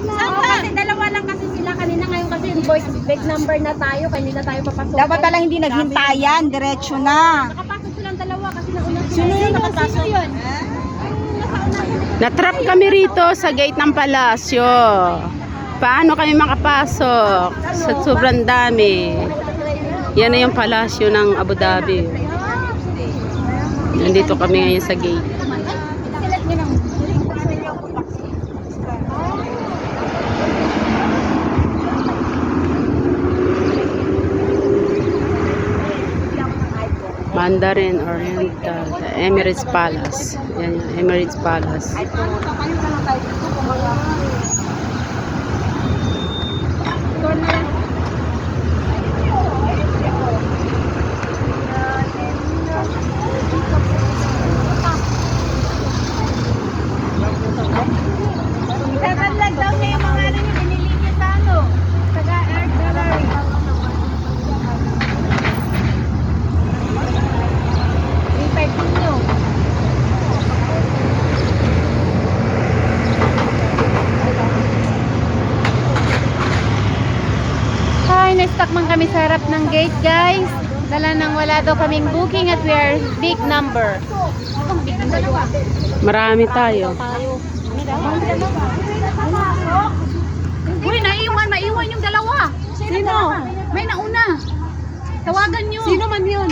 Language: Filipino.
Kasi dalawa lang kasi sila kanina, ngayon kasi big number na tayo, kanina tayo papasok. Dapat talang hindi naghintayan, diretso na. Nakapasok silang dalawa kasi nauna sila. Sino nakapasok? Yun? Natrap kami rito sa gate ng palasyo. Paano kami makapasok? Sa sobrang dami. Yan na yung palasyo ng Abu Dhabi. Nandito kami ngayon sa gate. Mandarin Oriental, the Emirates Palace. Yan yung Emirates Palace. Lag daw niya yung mga ano niya, binili niya sa ano, taga Air Gallery. Hi, na-stuck man kami sa harap ng gate, guys. Dala nang wala daw kaming booking at we are big number. Marami tayo. Uy, maiwan yung dalawa. Sino? May nauna. Tawagan nyo. Sino man yun?